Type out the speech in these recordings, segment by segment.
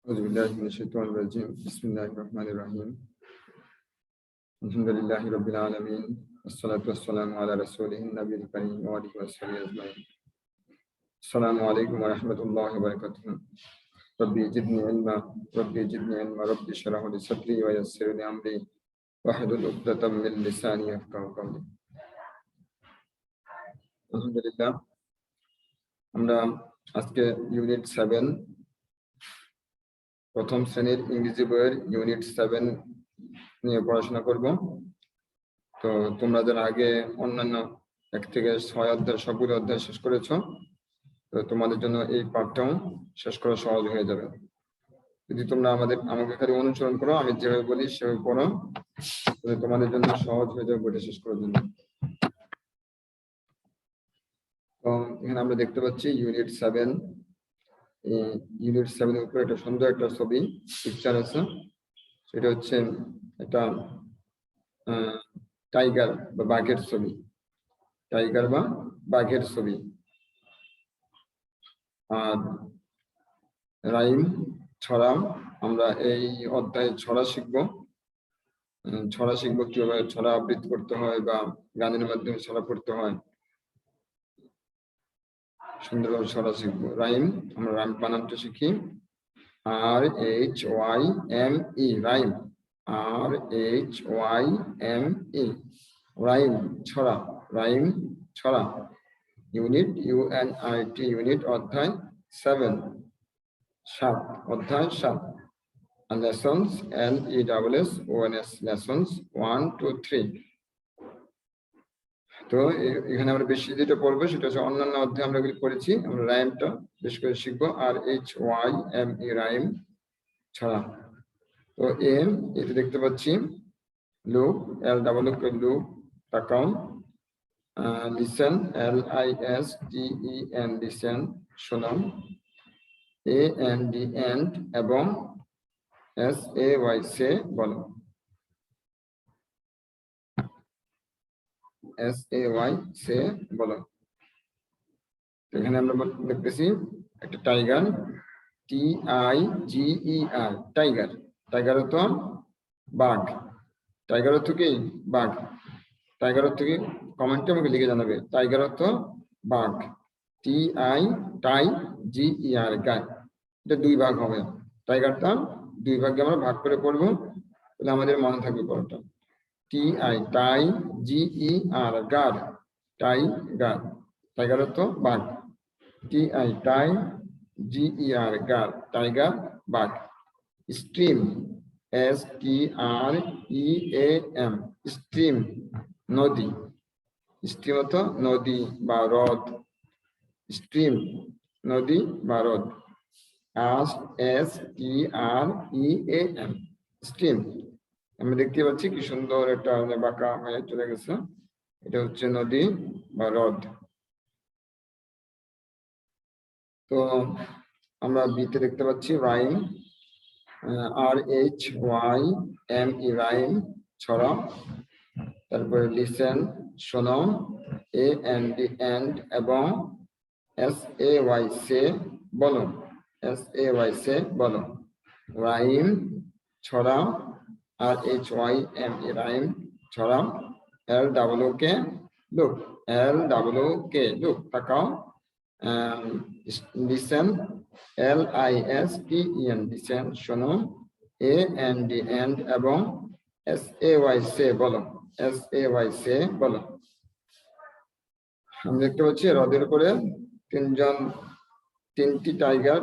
أعوذ بالله من الشيطان الرجيم بسم الله الرحمن الرحيم الحمد لله رب العالمين والصلاة والسلام على رسوله النبي الكريم وآله وصحبه أجمعين السلام عليكم ورحمة الله وبركاته ربي زدني علما ربي اشرح لي صدري ويسر لي أمري واحلل عقدة من لساني يفقهوا قولي আলহামদুলিল্লাহ আমরা আজকে ইউনিট 7 প্রথম শ্রেণীর ইংরেজি বইয়ের ইউনিট 7 নিয়ে পড়াশোনা করব। তো তোমরা যারা আগে অন্যান্য 1 থেকে 6 অধ্যায় সবগুলো অধ্যায় শেষ করেছো, তো তোমাদের জন্য এই পাঠটাও শেষ করা সহজ হয়ে যাবে যদি তোমরা আমাকে খালি অনুসরণ করো, আমি যেভাবে বলি সেভাবে পড়ো, তাহলে তোমাদের জন্য সহজ হয়ে যাবে বইটা শেষ করার জন্য। তো এখানে আমরা দেখতে পাচ্ছি ইউনিট 7 এর উপরে একটা সুন্দর একটা ছবি পিকচার আছে। সেটা হচ্ছে একটা টাইগার বা বাঘের ছবি, আর রাইম ছড়া। আমরা এই অধ্যায়ে ছড়া শিখবো কিভাবে ছড়া আবৃত্তি করতে হয় বা গানের মাধ্যমে ছড়া পড়তে হয়, সুন্দরভাবে ছড়া শিখবো। রাইম, আমরা রাইম বানানটা শিখি। RHYME রাইম, RHYME রাইম ছড়া। ইউনিট UNIT ইউনিট অধ্যায় 7 and lessons LESSONS lessons 1 to 3। তো এখানে আমরা বেশি যেটা পড়বো সেটা হচ্ছে অন্যান্য অধ্যায় আমরা এগুলি পড়েছি, আমরা রাইমটা বেশ করে শিখবো। RHYME রাইম ছড়া। তো এটা দেখতে পাচ্ছি লুক, LOOK তাকাও। লিসেন, LISTEN লিসেন শোনো। AND এবং SAY সে বলো। SAY সে বলো। এখানে আমরা দেখতেছি একটা টাইগার, TIGER টাইগার অর্থ বাঘ। টাইগার অর্থ কি? বাঘ। টাইগার অর্থ কি? কমেন্টে আমাকে লিখে জানাবে। টাইগার অর্থ বাঘ, TIGER গাই। এটা 2 ভাগ হবে। টাইগারটা 2 ভাগে আমরা ভাগ করে পড়বো, তাহলে আমাদের মনে থাকবে পড়াটা। TIGER গার, টাইগার অর্থ বাঘ। TIGER গার, টাইগার বাঘ। স্ট্রিম, STREAM স্ট্রিম নদী। স্ট্রিম অর্থ নদী বা হ্রদ। স্ট্রিম নদী বা হ্রদ। STREAM stream. আমরা দেখতে পাচ্ছি কি সুন্দর একটা বাঁকা হয়ে চলে গেছে, এটা হচ্ছে নদী বা হ্রদ। তো আমরা বিতে দেখতে পাচ্ছি রাইম, RHYME রাইম ছড়া। তারপরে লিসেন শোনো, AND এবং SAY সে বলো। রাইম ছড়া, RHYME রাইম ছড়া। LOOK লুক তাকাও। লিসেন, LISTEN লিসেন শোনো। AND এবং SAY সে বলো। আমি দেখতে পাচ্ছি হ্রদের উপরে তিনটি টাইগার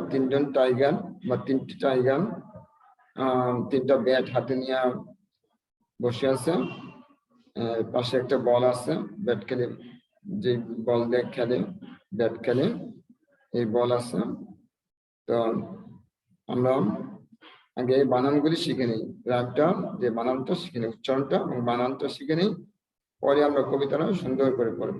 বা 3টি টাইগার 3টা ব্যাট হাতে নিয়ে বসে আছে। পাশে একটা বল আছে, ব্যাট খেলে, যে বল দিয়ে খেলে, ব্যাট খেলে, এই বল আছে। তো আমরা আগে বানানগুলি শিখে নিই, রাইমটা যে বানানটা শিখে নিই, উচ্চারণটা এবং বানানটা শিখে নিই, পরে আমরা কবিতাটা সুন্দর করে পড়ব।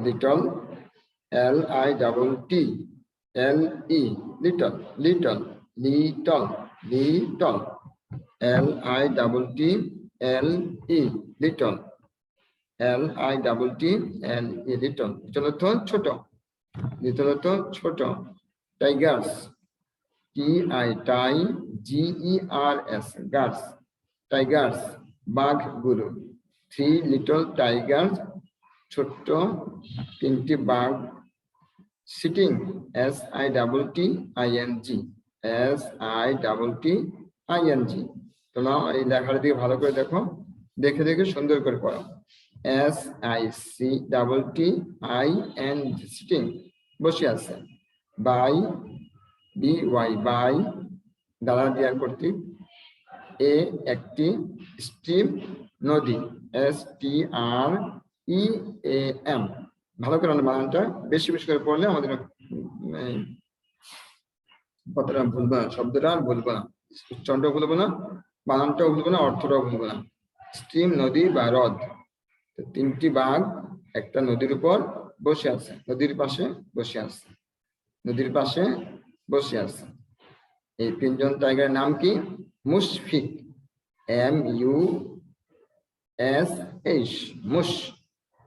Little, LITTLE little, LITTLE LITTLE little. LITTLE little, little অর্থ ছোট, লিটল অর্থ ছোট। টাইগার্স TIGERS গার্স, টাইগার্স বাঘগুলো। 3 লিটল টাইগার্স ছোট্ট 3টি বাঘ। সিটিং SITTING তোমরা এই লেখাটা দিকে ভালো করে দেখো, দেখে দেখে সুন্দর করে পড়ো। SICTTING সিটিং বসে আছে। বাই BY বাই দ্বারা দেওয়া কর্তৃক। এ একটি, স্ট্রিম নদী STREAM। ভালো করে বানানটা বেশি বেশি করে পড়লে আমাদের কথাটা ভুলবো না, শব্দটা ভুলবো না, উচ্চারণটাও ভুলবো না, বানানটাও ভুলবো না, অর্থটাও ভুলবো না। স্ট্রিম নদী বা হ্রদ। 3টি বাঘ একটা নদীর উপর বসে আছে, নদীর পাশে বসে আছে, নদীর পাশে বসে আছে। এই 3জন টাইগারের নাম কি? মুশফিক MUSH মুশ।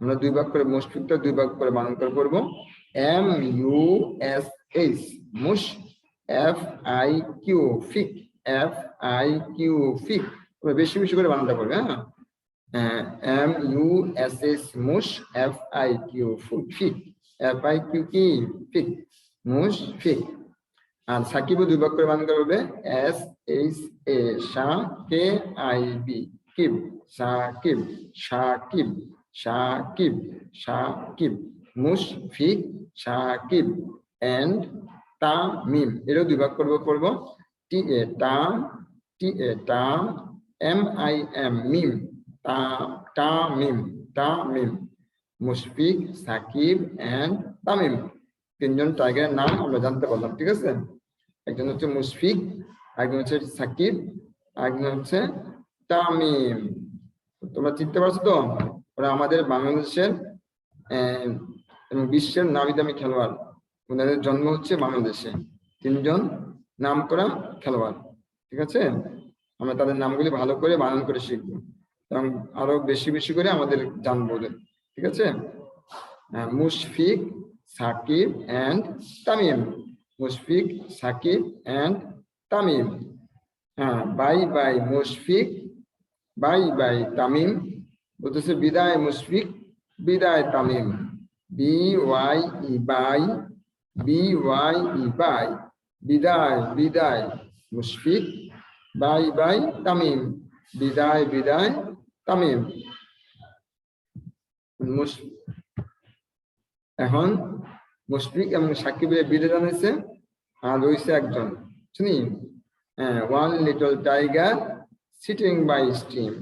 আমরা 2 ভাগ করে মুশফিকটা 2 ভাগ করে বানান করে পড়বো। MUSH মুশ। FIQ ফিক FIQ ফিক। বেশি বেশি করে বানানটা পড়বে। হ্যাঁ, MUSH মুশ FIQ ফিক। FIQ কি? ফিক, মুশ ফিক। আর সাকিবও 2 ভাগ করে বানান করবে। SHA SHAKIB কিব, সাকিব সাকিব সাকিব সাকিব। মুশফিক সাকিব এন্ড তামিম, এরও 2 ভাগ করবো। TA MIM মিম, তামিম তামিম। মুশফিক, সাকিব এন্ড তামিম। 3জন টাইগারের নাম আমরা জানতে পারলাম। ঠিক আছে, একজন হচ্ছে মুশফিক, একজন হচ্ছে সাকিব, একজন হচ্ছে তামিম। তোমরা চিনতে পারছো তো? ওরা আমাদের বাংলাদেশের এবং বিশ্বের নামি দামি খেলোয়াড়। ওনাদের জন্ম হচ্ছে বাংলাদেশে। 3জন নাম করা খেলোয়াড়। ঠিক আছে, আমরা তাদের নামগুলি ভালো করে বানান করে শিখবো এবং আরো বেশি বেশি করে আমাদের জানবো। ঠিক আছে, Mushfiq, Shakib and Tamim. Mushfiq, Shakib and Tamim. Bye bye Mushfiq, bye bye Tamim. বলতেছে বিদায় মুশফিক, বিদায় Tamim. BYE bye, BYE bye, বিদায় বিদায় মুশফিক, বাই বাই তামিম, বিদায় বিদায় তামিম। এখন মুশফিক এবং সাকিবের বিদায় জানাইছে, আর রয়েছে একজন শুনি। 1 little tiger sitting by stream.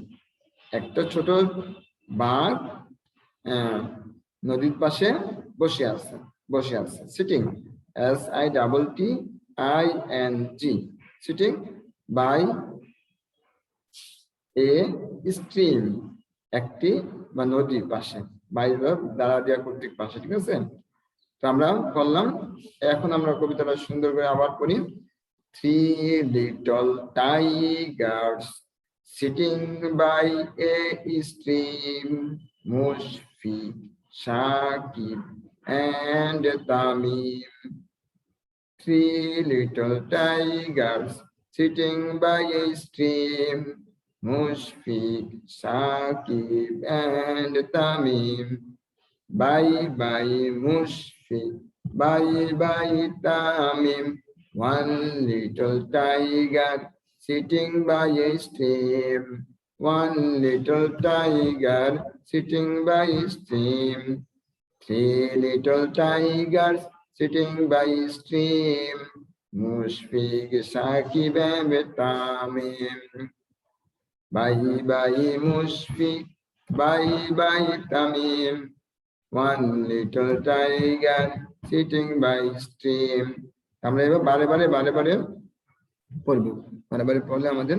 একটা ছোট বাঘ নদীর পাশে বসে আছে, বসে আছে। Sitting SITTING sitting by A stream, একটি বা নদীর পাশে, বাইরে দ্বারা দেওয়া কর্তৃক পাশে। ঠিক আছে, তো আমরা বললাম। এখন আমরা কবিতাটা সুন্দর করে আবার পড়ি। 3 little tigers sitting by a stream, Mushfiq, Shakib and Tamim. 3 little tigers sitting by a stream, Mushfiq, Shakib and Tamim. Bye bye Mushfiq, bye bye Tamim. 1 little tiger sitting by a stream, 1 little tiger sitting by a stream. 3 little tigers sitting by a stream, Mushfiq, Shakib and Tamim. Bye bye Mushfiq, bye bye Tamim. 1 little tiger sitting by stream. আমরা এবার বারে বারে পড়বো। বারে বারে পড়লে আমাদের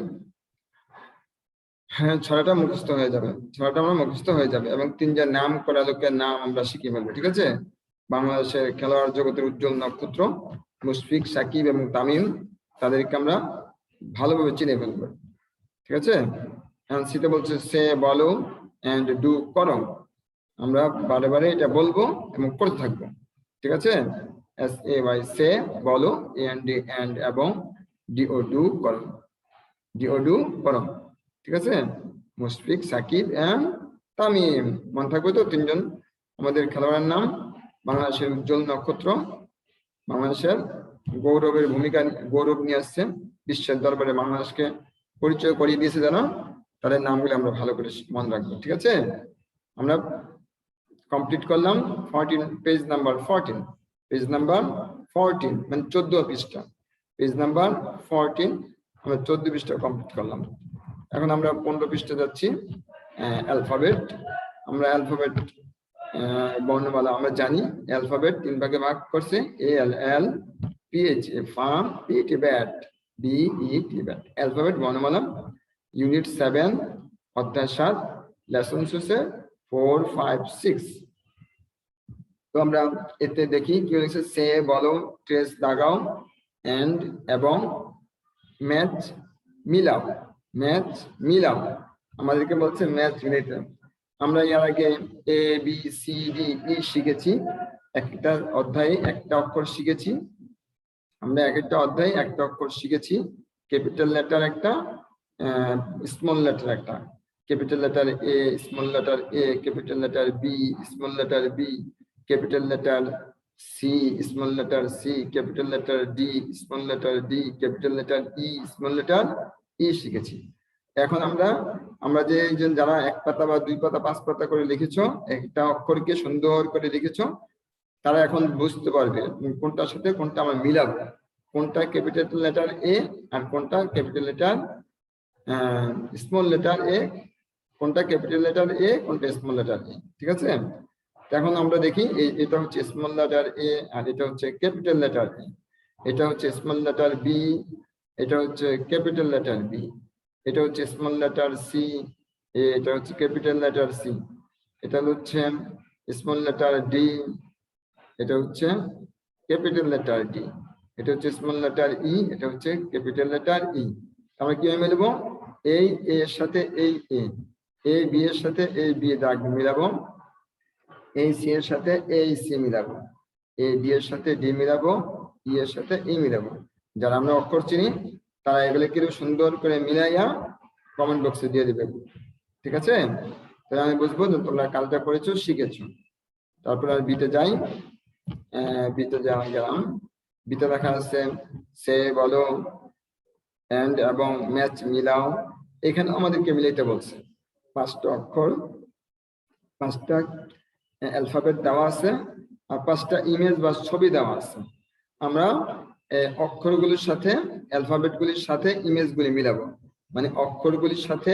ছড়াটা মুখস্থ হয়ে যাবে, ছড়াটা আমার মুখস্থ হয়ে যাবে এবং 3জন নাম করা লোকের নাম আমরা শিখে ফেলবো। ঠিক আছে, বাংলাদেশের খেলোয়াড় জগতের উজ্জ্বল নক্ষত্র মুশফিক, সাকিব এবং তামিম, তাদেরকে আমরা ভালোভাবে চিনে ফেলবো। ঠিক আছে, সিতে বলছে সে বলো এন্ড ডু করো। আমরা বারে বারে এটা বলবো এবং করতে থাকবো, ঠিক আছে? SAY সে বলো, AND and এবং DO ডু করো, DO ডু করো, ঠিক আছে? মুশফিক, সাকিব এন্ড তামিম, মনে থাকবে তো তিনজন আমাদের খেলোয়াড়ের নাম, বাংলাদেশের উজ্জ্বল নক্ষত্র, বাংলাদেশের গৌরবের ভূমিকা, গৌরব নিয়ে আসছে বিশ্বের দরবারে, বাংলাদেশকে পরিচয় করিয়ে দিয়েছে যারা, তাদের নামগুলো আমরা ভালো করে মনে রাখবো, ঠিক আছে? আমরা কমপ্লিট করলাম 14 পেজ নাম্বার 14, পেজ নাম্বার 14 মানে 14 পৃষ্ঠা, পেজ নাম্বার 14 আমরা 14 পৃষ্ঠা কমপ্লিট করলাম। এখন আমরা 15 পৃষ্ঠা যাচ্ছি, অ্যালফাবেট। আমরা অ্যালফাবেট বর্ণমালা আমরা জানি, অ্যালফাবেট 3 ভাগে ভাগ করছে, ALL, PH farm, PET bat, BET bat. Alphabet বর্ণমালা ইউনিট 7 অধ্যায় 7 লেসন শেষে 4, 5, 6। তো আমরা এতে দেখি কি হয়েছে, সে বলো, ট্রেস লাগাও, এন্ড এবং ম্যাচ মিলাও, ম্যাচ মিলাও, আমাদেরকে বলছে ম্যাচ মিলাইতে। আমরা এর আগে ABCDE শিখেছি, একটা অধ্যায়ে একটা অক্ষর শিখেছি, আমরা এক একটা অধ্যায়ে একটা অক্ষর শিখেছি, ক্যাপিটাল লেটার একটা, স্মল লেটার একটা, capital letter A, small letter A, capital letter B, small letter B, capital letter C, small letter C, capital letter D, small letter D, capital letter E, small letter E শিখেছি। এখন আমরা যে যারা 1 পাতা বা 2 পাতা 5 পাতা করে লিখেছো, একটা অক্ষরকে সুন্দর করে লিখেছো, তারা এখন বুঝতে পারবে কোনটার সাথে কোনটা আমরা মিলাবো, কোনটা ক্যাপিটাল লেটার A আর কোনটা capital letter small letter A, কোনটা ক্যাপিটাল লেটার A, কোনটা স্মল লেটার A, ঠিক আছে? এখন আমরা দেখি, এটা হচ্ছে স্মল লেটার A আর এটা হচ্ছে ক্যাপিটাল লেটার A, এটা হচ্ছে স্মল লেটার B, এটা হচ্ছে ক্যাপিটাল লেটার B, এটা হচ্ছে স্মল লেটার C, এটা হচ্ছে ক্যাপিটাল লেটার C, এটা হচ্ছে স্মল লেটার D, এটা হচ্ছে ক্যাপিটাল লেটার D, এটা হচ্ছে স্মল লেটার E, এটা হচ্ছে ক্যাপিটাল লেটার E। আমরা কিভাবে মিলাবো, এই A এর সাথে এই A, B এর সাথে এই B দাগ মিলাবো, এই C এর সাথে এই C মিলাবো, এই D এর সাথে D মিলাবো, E এর সাথে E মিলাবো। যারা আমরা অক্ষর চিনি তারা এগুলো কি সুন্দর করে মিলাইয়া কমেন্ট বক্সে দিয়ে দিবে, ঠিক আছে? তাহলে আমি বুঝবো যে তোমরা কালটা পড়েছো, শিখেছো। তারপর আর বিতে যাই, বিতে গেলাম, বিতে দেখা যাচ্ছে সে বলো, এন্ড এবং ম্যাচ মিলাও। এখানে আমাদেরকে মিলাইতে বলছে, 5টা অক্ষর, 5টা অ্যালফাবেট দেওয়া আছে আর 5টা ইমেজ বা ছবি দেওয়া আছে। আমরা অক্ষরগুলির সাথে অ্যালফাবেটগুলির সাথে ইমেজগুলি মিলাবো, মানে অক্ষরগুলির সাথে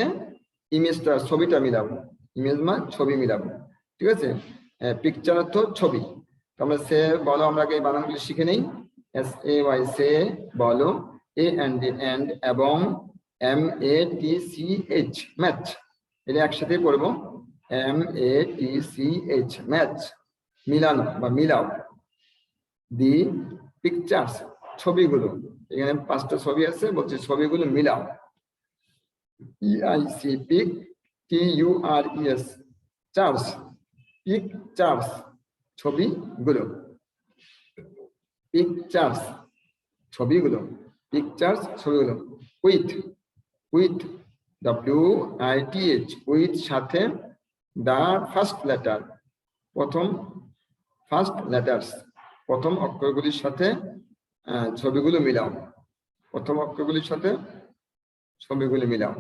ইমেজটা, ছবিটা মিলাবো, ইমেজ মানে ছবি মিলাবো, ঠিক আছে? পিকচার অর্থ ছবি। আমরা সে বলো, আমরা এই বানানগুলি শিখে নেই। SAY সে বলো, AND এবং MATCH ম্যাচ, এটা একসাথে পড়বো, MATCH ম্যাচ, মিলানো বা মিলাও। দি পিকচার্স, ছবিগুলো, এখানে 5টা ছবি আছে, বলছে ছবিগুলো মিলাও। PIC pic, TURES tures, pictures ছবিগুলো, পিকচার্স ছবিগুলো, পিকচার্স ছবিগুলো। উইথ, WITH, উইথ সাথে, the first letter, first letters, প্রথম অক্ষরগুলির সাথে ছবিগুলো মিলাও, প্রথম অক্ষরগুলির সাথে ছবিগুলি মিলাও,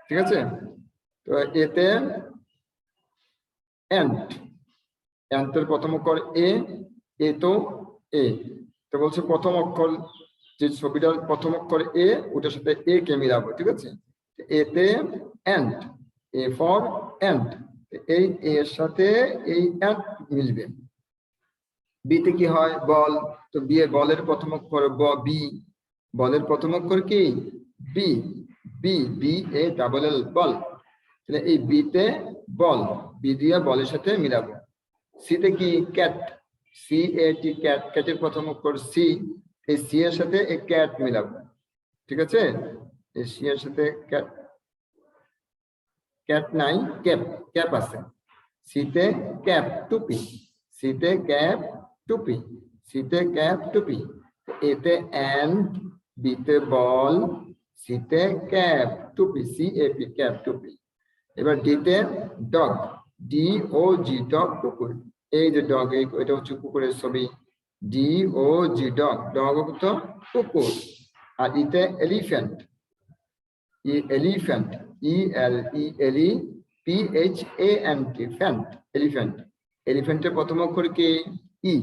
ঠিক আছে? তো এতে এন্টের প্রথম অক্ষর এ তো এ, তো বলছে প্রথম অক্ষর যে ছবিটার প্রথম অক্ষর এ, ওটার সাথে এ কে মিলাবো, ঠিক আছে? এতে এন্ড, এ ফর এন্ড, এই এর সাথে এই এন্ড মিলবে। বিতে কি হয়, বল, তো বি এর বলের প্রথম অক্ষর বি, বলের প্রথম অক্ষর কি বি, BALL বল, তাহলে এই বিতে বল, বি দিয়ে বলের সাথে মিলাবো। সিতে কি ক্যাট, CAT ক্যাট, ক্যাটের প্রথম অক্ষর সি, এই সি এর সাথে এই ক্যাট মিলাবো, ঠিক আছে? এই সি এর সাথে ক্যাট নাই, ক্যাপ আছে, সিতে ক্যাপ টুপি, সিতে ক্যাপ টুপি, সিতে ক্যাপ টুপি। এতে অ্যান্ড, বিতে বল, সিতে ক্যাপ টুপি, CAP ক্যাপ টুপি। এবার ডিতে ডগ, DOG ডগ কুকুর। এই যে ডগ, এটা হচ্ছে কুকুরের ছবি, DOG ডগ, ডগ তো কুকুর। আর ইতে এলিফ্যান্ট, এলিফ্যান্ট, ELEPHANT ফ্যান্ট, এলিফ্যান্ট। এলিফ্যান্টের প্রথম অক্ষর কি? ই।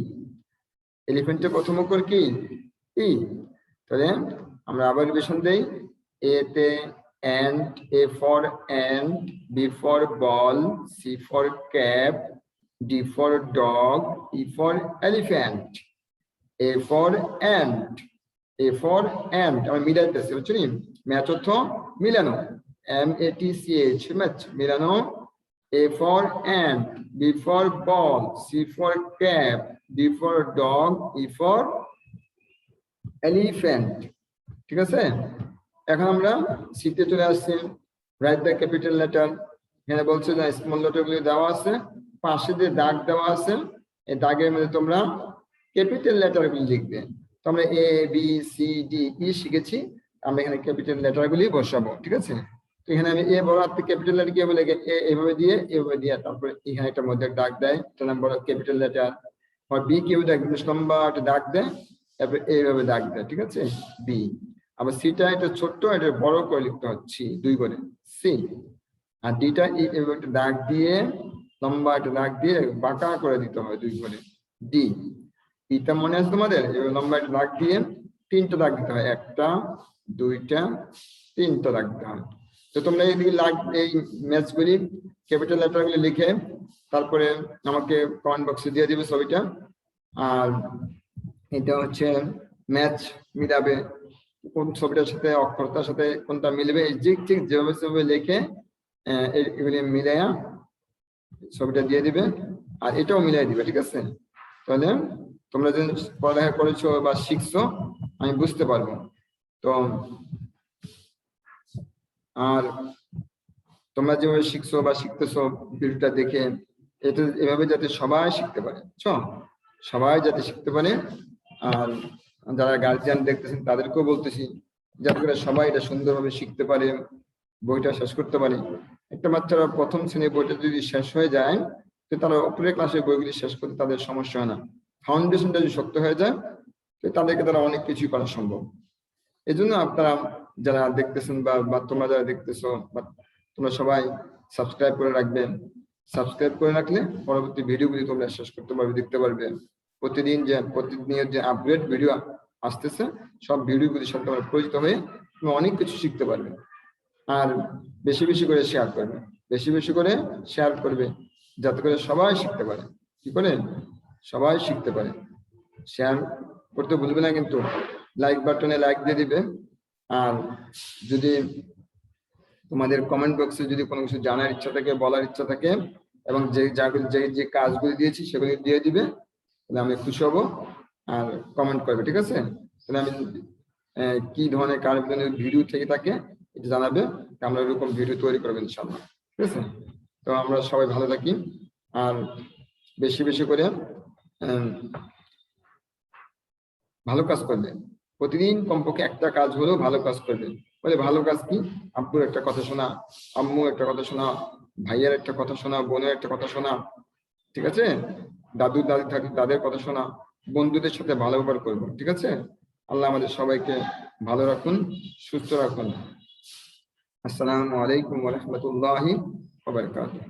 এলিফ্যান্টের প্রথম অক্ষর কি? ই। তাহলে আমরা আবার রিভিশন দেই। এতে ant, A for ant, B for ball, C for cap, D for dog, E for elephant। A for ant, A for ant, আমরা মিলাইতেছি, বুঝছো নি? ম্যাচ অর্থ মিলানো, MATCH ম্যাচ, মিলানো। A for ant, B for ball, C for cap, D for dog, E for elephant। ঠিক আছে? এখন আমরা সিতে চলে আসছি। Write the capital letter. এখানে বলছে যে স্মল লেটার গুলি দেওয়া আছে, পাশে যে দাগ দেওয়া আছে, এই দাগের মধ্যে তোমরা ক্যাপিটাল লেটার গুলি লিখবে। তো আমরা ABCDE শিখেছি, আমরা এখানে ক্যাপিটাল লেটার গুলি বসাবো। ঠিক আছে? তো এখানে আমি এ বড় হাতে ক্যাপিটাল লেটার কিভাবে লিখে, এইভাবে দিয়ে, এভাবে দিয়ে, তারপরে এখানে একটা মধ্যে দাগ দেয়, এটা নাম বড় ক্যাপিটাল লেটার। আর বি কিভাবে দেয়, লম্বা একটা দাগ দেয়, তারপরে এইভাবে দাগ দেয়। ঠিক আছে? বি। আবার সিটা এটা ছোট্ট, এটা বড় করে লিখতে হচ্ছে 2 করে, সি। আর ডিটা একটা দাগ দিয়ে, লম্বা একটা দাগ দিয়ে বাঁকা করে দিতে হয় 2 করে, ডি। ইটা মনে আছে তোমাদের? লম্বা একটা দাগ দিয়ে 3টা দাগ দিতে হয়, 1টা 2টা 3টা দাগ দিতে হয়। তো তোমরা এইদিকে এই ম্যাচগুলি ক্যাপিটাল লেটার গুলি লিখে তারপরে আমাকে কমেন্ট বক্সে দিয়ে দিবে ছবিটা। আর এটা হচ্ছে ম্যাচ মিলাবে, কোন ছবিটার সাথে অক্ষরটার সাথে কোনটা মিলবে, ঠিক যেভাবে লিখে এগুলি মিলাইয়া ছবিটা দিয়ে দিবে, আর এটাও মিলাই দিবে। ঠিক আছে? তাহলে তোমরা যে পড়ালেখা করেছো বা শিখছো, আমি বুঝতে পারবো। তো আর তোমরা যেভাবে শিখছো বা শিখতেছো ভিডিওটা দেখে, এটা এভাবে যাতে সবাই শিখতে পারে, সবাই যাতে শিখতে পারে। আর যারা গার্জিয়ান দেখতেছেন তাদেরকেও বলতেছি, যাতে করে সবাই এটা সুন্দরভাবে শিখতে পারে, বইটা শেষ করতে পারে। একটা বাচ্চারা প্রথম শ্রেণীর বইটা যদি শেষ হয়ে যায়, তো তারা উপরের ক্লাসের বইগুলি শেষ করতে তাদের সমস্যা হয় না। ফাউন্ডেশনটা যদি শক্ত হয়ে যায়, তো তাদেরকে তারা অনেক কিছুই করা সম্ভব। এই জন্য আপনারা যারা দেখতেছেন বা তোমরা যারা দেখতেছো, বা তোমরা সবাই সাবস্ক্রাইব করে রাখবেন। সাবস্ক্রাইব করে রাখলে পরবর্তী ভিডিওগুলি তোমরা শেষ করতে পারবে, দেখতে পারবে। প্রতিদিনের যে আপগ্রেড ভিডিও আসতেছে, সব ভিডিওগুলির সাথে তোমরা পরিচিত হয়ে তুমি অনেক কিছু শিখতে পারবে। আর বেশি বেশি করে শেয়ার করবে, বেশি বেশি করে শেয়ার করবে, যাতে করে সবাই শিখতে পারে। কি করে? সবাই শিখতে পারে। শেয়ার করতে ভুলবে না কিন্তু, লাইক বাটনে লাইক দিয়ে দিবে। আর যদি তোমাদের কমেন্ট বক্সে যদি কোনো কিছু জানার ইচ্ছা থাকে, বলার ইচ্ছা থাকে, এবং যে কাজগুলি দিয়েছি সেগুলি দিয়ে দিবে, তাহলে আমি খুশি হব। আর কমেন্ট করবে। ঠিক আছে? তাহলে আমি কি ধরনের কার ভিডিও থেকে থাকে এটা জানাবে, আমরা এরকম ভিডিও তৈরি করবো ইনশাআল্লাহ। ঠিক আছে? তো আমরা সবাই ভালো থাকি। আর বেশি বেশি করে ভালো কাজ করবে। প্রতিদিন কমপক্ষে একটা কাজ হলেও ভালো কাজ করবে। বলে ভালো কাজ কি? আব্বুর একটা কথা শোনা, আম্মু একটা কথা শোনা, ভাইয়ের একটা কথা শোনা, বোনের একটা কথা শোনা। ঠিক আছে? দাদু দাদি থাকে তাদের কথা শোনা, বন্ধুদের সাথে ভালো ব্যবহার করবো। ঠিক আছে? আল্লাহ আমাদের সবাইকে ভালো রাখুন, সুস্থ রাখুন। আসসালামু আলাইকুম ওয়া রাহমাতুল্লাহি ওয়া বারাকাতুহু।